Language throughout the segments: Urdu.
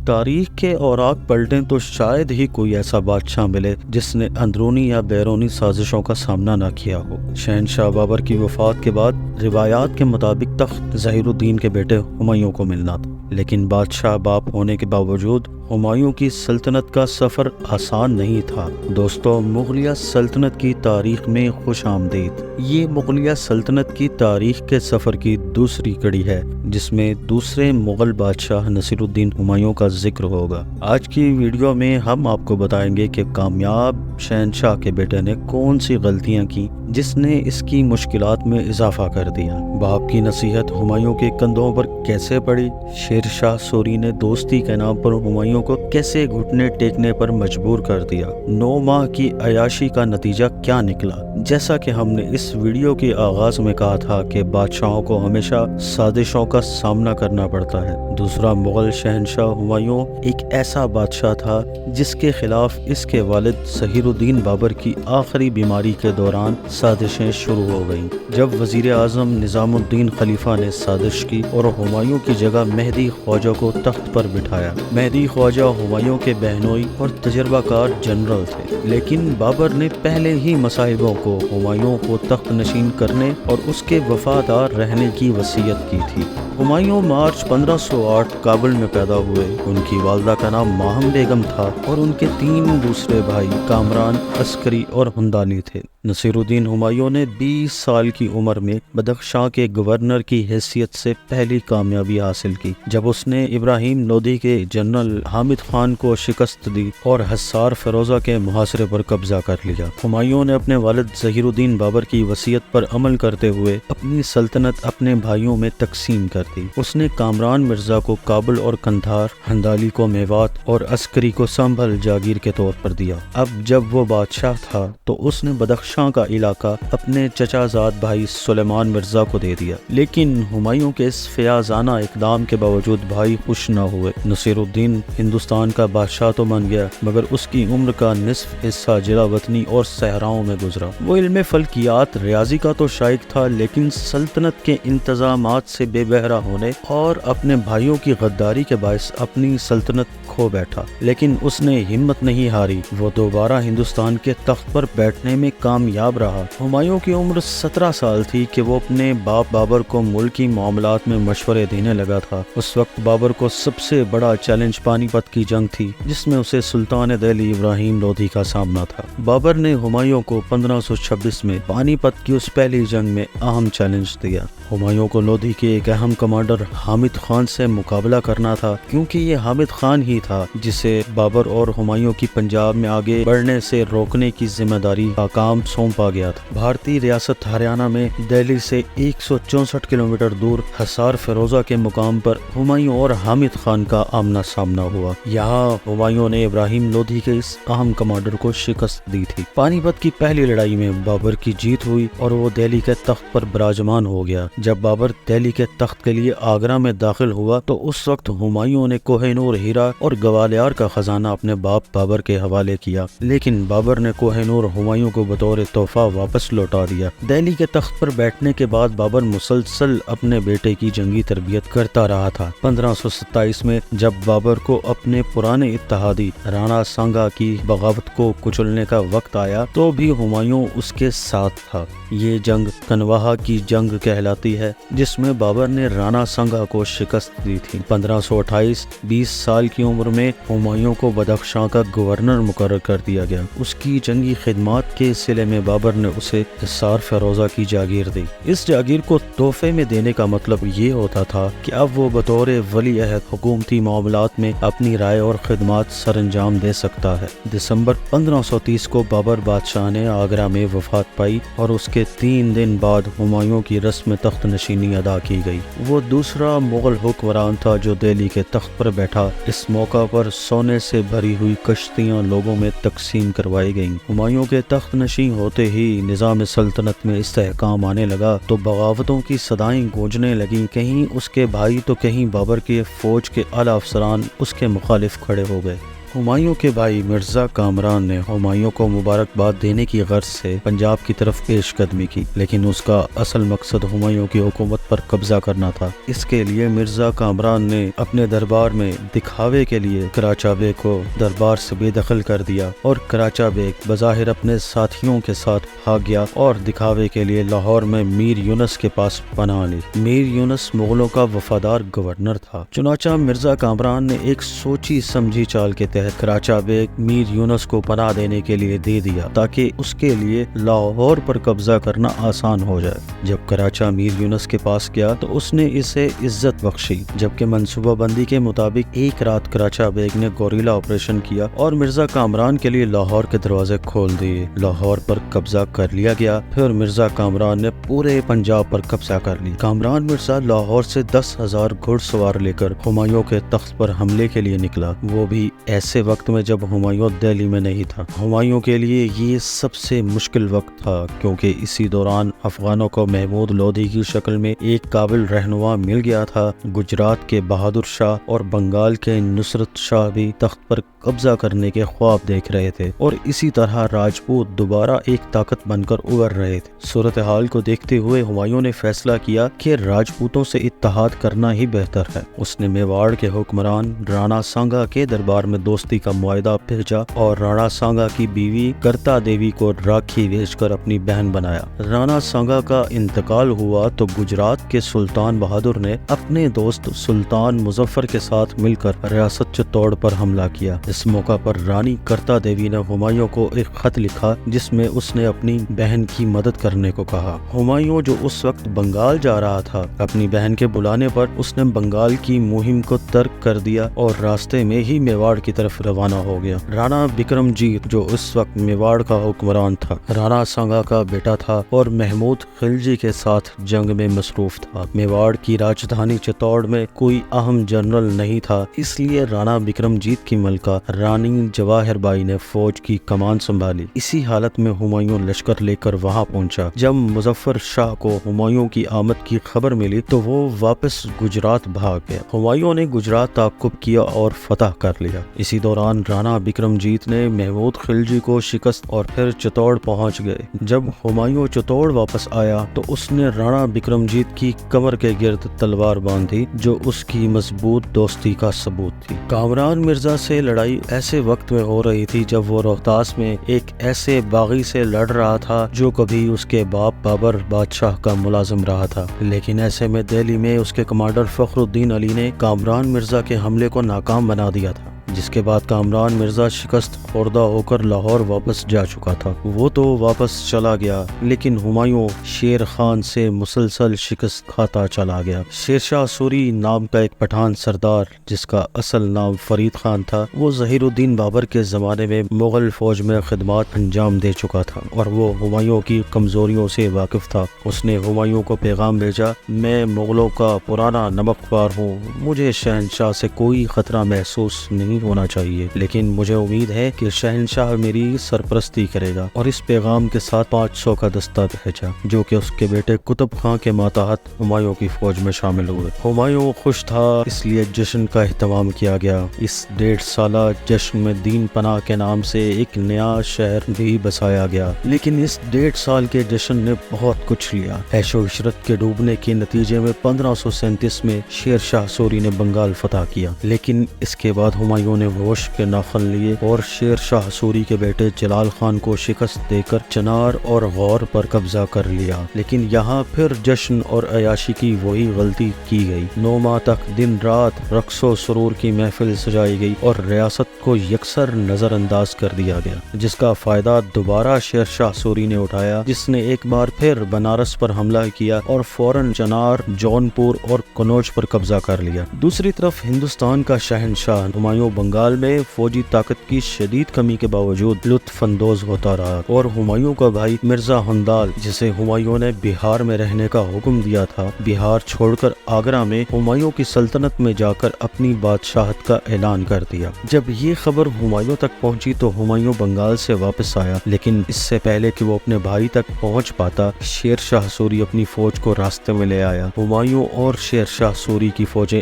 تاریخ کے اوراق پلٹیں تو شاید ہی کوئی ایسا بادشاہ ملے جس نے اندرونی یا بیرونی سازشوں کا سامنا نہ کیا ہو۔ شہنشاہ بابر کی وفات کے بعد روایات کے مطابق تخت ظہیر الدین کے بیٹے ہمایوں کو ملنا تھا، لیکن بادشاہ باپ ہونے کے باوجود ہمایوں کی سلطنت کا سفر آسان نہیں تھا۔ دوستو، مغلیہ سلطنت کی تاریخ میں خوش آمدید۔ یہ مغلیہ سلطنت کی تاریخ کے سفر کی دوسری کڑی ہے جس میں دوسرے مغل بادشاہ نصیر الدین ہمایوں کا ذکر ہوگا۔ آج کی ویڈیو میں ہم آپ کو بتائیں گے کہ کامیاب شہنشاہ کے بیٹے نے کون سی غلطیاں کی جس نے اس کی مشکلات میں اضافہ کر دیا۔ باپ کی نصیحت ہمایوں کے کندھوں پر کیسے پڑی؟ شیر شاہ سوری نے دوستی کے نام پر ہمایوں کو کیسے گھٹنے ٹیکنے پر مجبور کر دیا؟ 9 ماہ کی عیاشی کا نتیجہ کیا نکلا؟ جیسا کہ ہم نے اس ویڈیو کے آغاز میں کہا تھا کہ بادشاہوں کو ہمیشہ سازشوں کا سامنا کرنا پڑتا ہے۔ دوسرا مغل شہنشاہ ہمایوں ایک ایسا بادشاہ تھا جس کے خلاف اس کے والد ظہیر الدین بابر کی آخری بیماری کے دوران سازشیں شروع ہو گئیں۔ جب وزیر اعظم نظام الدین خلیفہ نے سازش کی اور ہمایوں کی جگہ مہدی خواجہ کو تخت پر بٹھایا۔ مہدی خواجہ ہمایوں کے بہنوئی اور تجربہ کار جنرل تھے، لیکن بابر نے پہلے ہی مصاحبوں کو ہمایوں کو تخت نشین کرنے اور اس کے وفادار رہنے کی وصیت کی تھی۔ ہمایوں مارچ 1508 کابل میں پیدا ہوئے۔ ان کی والدہ کا نام ماہم بیگم تھا اور ان کے 3 دوسرے بھائی کامران، عسکری اور ہندالی تھے۔ نصیر الدین ہمایوں نے 20 سال کی عمر میں بدخشاں کے گورنر کی حیثیت سے پہلی کامیابی حاصل کی جب اس نے ابراہیم لودھی کے جنرل حامد خان کو شکست دی اور حصار فیروزہ کے محاصرے پر قبضہ کر لیا۔ ہمایوں نے اپنے والد ظہیر الدین بابر کی وصیت پر عمل کرتے ہوئے اپنی سلطنت اپنے بھائیوں میں تقسیم کر دی۔ اس نے کامران مرزا کو کابل اور قندھار، ہندالی کو میوات اور عسکری کو سنبھل جاگیر کے طور پر دیا۔ اب جب وہ بادشاہ تھا تو اس نے بدخشاں کا علاقہ اپنے چچا زاد بھائی سلیمان مرزا کو دے دیا، لیکن ہمایوں کے اس فیاضانہ اقدام کے باوجود بھائی خوش نہ ہوئے۔ نصیر الدین ہندوستان کا بادشاہ تو بن گیا مگر اس کی عمر کا نصف حصہ جلا وطنی اور صحراؤں میں گزرا۔ وہ علم فلکیات، ریاضی کا تو شائق تھا، لیکن سلطنت کے انتظامات سے بے بہرا ہونے اور اپنے بھائیوں کی غداری کے باعث اپنی سلطنت کھو بیٹھا، لیکن اس نے ہمت نہیں ہاری۔ وہ دوبارہ ہندوستان کے تخت پر بیٹھنے میں کامیاب رہا۔ ہمایوں کی عمر 17 سال تھی کہ وہ اپنے باپ بابر کو ملکی معاملات میں مشورے دینے لگا تھا۔ اس وقت بابر کو سب سے بڑا چیلنج پانی پت کی جنگ تھی جس میں اسے سلطان دہلی ابراہیم لودھی کا سامنا تھا۔ بابر نے ہمایوں کو 1526 میں پانی پت کی اس پہلی جنگ میں اہم چیلنج دیا۔ ہمایوں کو لودھی کے ایک اہم کمانڈر حامد خان سے مقابلہ کرنا تھا، کیونکہ یہ حامد خان ہی تھا جسے بابر اور ہمایوں کی پنجاب میں آگے بڑھنے سے روکنے کی ذمہ داری کا کام سونپا گیا تھا۔ بھارتی ریاست ہریانہ میں دہلی سے 164 کلومیٹر دور حصار فیروزہ کے مقام پر ہمایوں اور حامد خان کا آمنا سامنا ہوا۔ یہاں ہمایوں نے ابراہیم لودھی کے اس اہم کمانڈر کو شکست دی تھی۔ پانی پت کی پہلی لڑائی میں بابر کی جیت ہوئی اور وہ دہلی کے تخت پر براجمان ہو گیا۔ جب بابر دہلی کے تخت کے لیے آگرہ میں داخل ہوا تو اس وقت ہمایوں نے کوہ نور ہیرا اور گوالیار کا خزانہ اپنے باپ بابر کے حوالے کیا، لیکن بابر نے کوہ نور ہمایوں کو بطور تحفہ واپس لوٹا دیا۔ دہلی کے تخت پر بیٹھنے کے بعد بابر مسلسل اپنے بیٹے کی جنگی تربیت کرتا رہا تھا۔ 1527 میں جب بابر کو اپنے پرانے اتحادی رانا سانگا کی بغاوت کو کچلنے کا وقت آیا تو بھی ہمایوں اس کے ساتھ تھا۔ یہ جنگ کنواہا کی جنگ کہلاتی ہے جس میں بابر نے رانا سانگا کو شکست دی تھی۔ 1528 20 سال کی عمر میں ہمایوں کو بدخشاں کا گورنر مقرر کر دیا گیا۔ اس کی جنگی خدمات کے صلے میں بابر نے اسے حصار فیروزہ کی جاگیر دی۔ اس جاگیر کو تحفے میں دینے کا مطلب یہ ہوتا تھا کہ اب وہ بطور ولی عہد حکومتی معاملات میں اپنی رائے اور خدمات سر انجام دے سکتا ہے۔ دسمبر 1530 کو بابر بادشاہ نے آگرہ میں وفات پائی اور اس کے 3 دن بعد ہمایوں کی رسم تخت نشینی ادا کی گئی۔ وہ دوسرا مغل حکمران تھا جو دہلی کے تخت پر بیٹھا۔ اس موقع پر سونے سے بھری ہوئی کشتیاں لوگوں میں تقسیم کروائی گئیں۔ ہمایوں کے تخت نشین ہوتے ہی نظام سلطنت میں استحکام آنے لگا تو بغاوتوں کی صدائیں گونجنے لگیں، کہیں اس کے بھائی تو کہیں بابر کے فوج کے اعلیٰ افسران اس کے مخالف کھڑے ہو گئے۔ ہمایوں کے بھائی مرزا کامران نے ہمایوں کو مبارکباد دینے کی غرض سے پنجاب کی طرف پیش قدمی کی، لیکن اس کا اصل مقصد ہمایوں کی حکومت پر قبضہ کرنا تھا۔ اس کے لیے مرزا کامران نے اپنے دربار میں دکھاوے کے لیے کراچا بیگ کو دربار سے بے دخل کر دیا، اور کراچا بیگ بظاہر اپنے ساتھیوں کے ساتھ بھاگ گیا اور دکھاوے کے لیے لاہور میں میر یونس کے پاس پناہ لی۔ میر یونس مغلوں کا وفادار گورنر تھا، چنانچہ مرزا کامران نے ایک سوچی سمجھی چال کے تحت کراچا بیگ میر یونس کو پناہ دینے کے لیے دے دیا تاکہ اس کے لیے لاہور پر قبضہ کرنا آسان ہو جائے۔ جب کراچا میر یونس کے پاس گیا تو اس نے اسے عزت بخشی، جبکہ منصوبہ بندی کے مطابق ایک رات کراچا بیگ نے گوریلا آپریشن کیا اور مرزا کامران کے لیے لاہور کے دروازے کھول دیے۔ لاہور پر قبضہ کر لیا گیا، پھر مرزا کامران نے پورے پنجاب پر قبضہ کر لی۔ کامران مرزا لاہور سے 10,000 گھڑ سوار لے کر ہمایوں کے تخت پر حملے کے لیے نکلا، وہ بھی ایسے وقت میں جب ہمایوں دہلی میں نہیں تھا۔ ہمایوں کے لیے یہ سب سے مشکل وقت تھا، کیونکہ اسی دوران افغانوں کو محمود لودھی کی شکل میں ایک قابل رہنما مل گیا تھا۔ گجرات کے بہادر شاہ اور بنگال کے نصرت شاہ بھی تخت پر قبضہ کرنے کے خواب دیکھ رہے تھے، اور اسی طرح راجپوت دوبارہ ایک طاقت بن کر ابھر رہے تھے۔ صورتحال کو دیکھتے ہوئے ہمایوں نے فیصلہ کیا کہ راجپوتوں سے اتحاد کرنا ہی بہتر ہے۔ اس نے میواڑ کے حکمران رانا سانگا کے دربار میں دوستی کا معاہدہ بھیجا اور رانا سانگا کی بیوی کرتا دیوی کو راکھی بھیج کر اپنی بہن بنایا۔ رانا سانگا کا انتقال ہوا تو گجرات کے سلطان بہادر نے اپنے دوست سلطان مظفر کے ساتھ مل کر ریاست چتوڑ پر حملہ کیا۔ اس موقع پر رانی کرتا دیوی نے ہمایوں کو ایک خط لکھا جس میں اس نے اپنی بہن کی مدد کرنے کو کہا۔ ہمایوں جو اس وقت بنگال جا رہا تھا، اپنی بہن کے بلانے پر اس نے بنگال کی مہم کو ترک کر دیا اور راستے میں ہی میواڑ کی طرف روانہ ہو گیا۔ رانا بکرم جیت جو اس وقت میواڑ کا حکمران تھا، رانا سانگا کا بیٹا تھا اور محمود خلجی کے ساتھ جنگ میں مصروف تھا۔ میواڑ کی راجدھانی چتوڑ میں کوئی اہم جنرل نہیں تھا، اس لیے رانا بکرم جیت کی ملکہ رانی جواہر بائی نے فوج کی کمان سنبھالی۔ اسی حالت میں ہمایوں لشکر لے کر وہاں پہنچا۔ جب مظفر شاہ کو ہمایوں کی آمد کی خبر ملی تو وہ واپس گجرات بھاگ گیا۔ ہمایوں نے گجرات تعقب کیا اور فتح کر لیا۔ اسی دوران رانا بکرم جیت نے محمود خلجی کو شکست اور پھر چتوڑ پہنچ گئے۔ جب ہمایوں چتوڑ واپس آیا تو اس نے رانا بکرم جیت کی کمر کے گرد تلوار باندھی، جو اس کی مضبوط دوستی کا ثبوت تھی۔ کامران مرزا سے لڑائی ایسے وقت میں ہو رہی تھی جب وہ روہتاس میں ایک ایسے باغی سے لڑ رہا تھا جو کبھی اس کے باپ بابر بادشاہ کا ملازم رہا تھا، لیکن ایسے میں دہلی میں اس کے کمانڈر فخر الدین علی نے کامران مرزا کے حملے کو ناکام بنا دیا تھا، جس کے بعد کامران مرزا شکست خوردہ ہو کر لاہور واپس جا چکا تھا۔ وہ تو واپس چلا گیا، لیکن ہمایوں شیر خان سے مسلسل شکست کھاتا چلا گیا۔ شیر شاہ سوری نام کا ایک پٹھان سردار، جس کا اصل نام فرید خان تھا، وہ ظہیر الدین بابر کے زمانے میں مغل فوج میں خدمات انجام دے چکا تھا اور وہ ہمایوں کی کمزوریوں سے واقف تھا۔ اس نے ہمایوں کو پیغام بھیجا، میں مغلوں کا پرانا نمک خوار ہوں، مجھے شہنشاہ سے کوئی خطرہ محسوس نہیں ہونا چاہیے، لیکن مجھے امید ہے کہ شہنشاہ میری سرپرستی کرے گا، اور اس پیغام کے ساتھ 500 کا دستہ بھیجا جو کہ اس کے بیٹے قطب خان کے ماتحت ہمایوں کی فوج میں شامل ہوئے۔ ہمایوں خوش تھا، اس لیے جشن کا اہتمام کیا گیا۔ اس 1.5 سالہ جشن میں دین پناہ کے نام سے ایک نیا شہر بھی بسایا گیا، لیکن اس 1.5 سال کے جشن نے بہت کچھ لیا۔ عیش و عشرت کے ڈوبنے کے نتیجے میں 1537 میں شیر شاہ سوری نے بنگال فتح کیا، لیکن اس کے بعد ہمایوں نے ہوش کے ناخن لیے اور شیر شاہ سوری کے بیٹے جلال خان کو شکست دے کر چنار اور غور پر قبضہ کر لیا۔ لیکن یہاں پھر جشن اور عیاشی کی وہی غلطی کی گئی۔ 9 ماہ تک دن رات رقص و سرور کی محفل سجائی گئی اور ریاست کو یکسر نظر انداز کر دیا گیا، جس کا فائدہ دوبارہ شیر شاہ سوری نے اٹھایا، جس نے ایک بار پھر بنارس پر حملہ کیا اور فوراً چنار، جونپور اور کنوج پر قبضہ کر لیا۔ دوسری طرف ہندوستان کا شہنشاہ ہمایوں بنگال میں فوجی طاقت کی شدید کمی کے باوجود لطف اندوز ہوتا رہا، اور ہمایوں کا بھائی مرزا ہندال، جسے ہمایوں نے بہار میں رہنے کا حکم دیا تھا، بہار چھوڑ کر آگرہ میں ہمایوں کی سلطنت میں جا کر اپنی بادشاہت کا اعلان کر دیا۔ جب یہ خبر ہمایوں تک پہنچی تو ہمایوں بنگال سے واپس آیا، لیکن اس سے پہلے کہ وہ اپنے بھائی تک پہنچ پاتا، شیر شاہ سوری اپنی فوج کو راستے میں لے آیا۔ ہمایوں اور شیر شاہ سوری کی فوجیں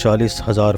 40,000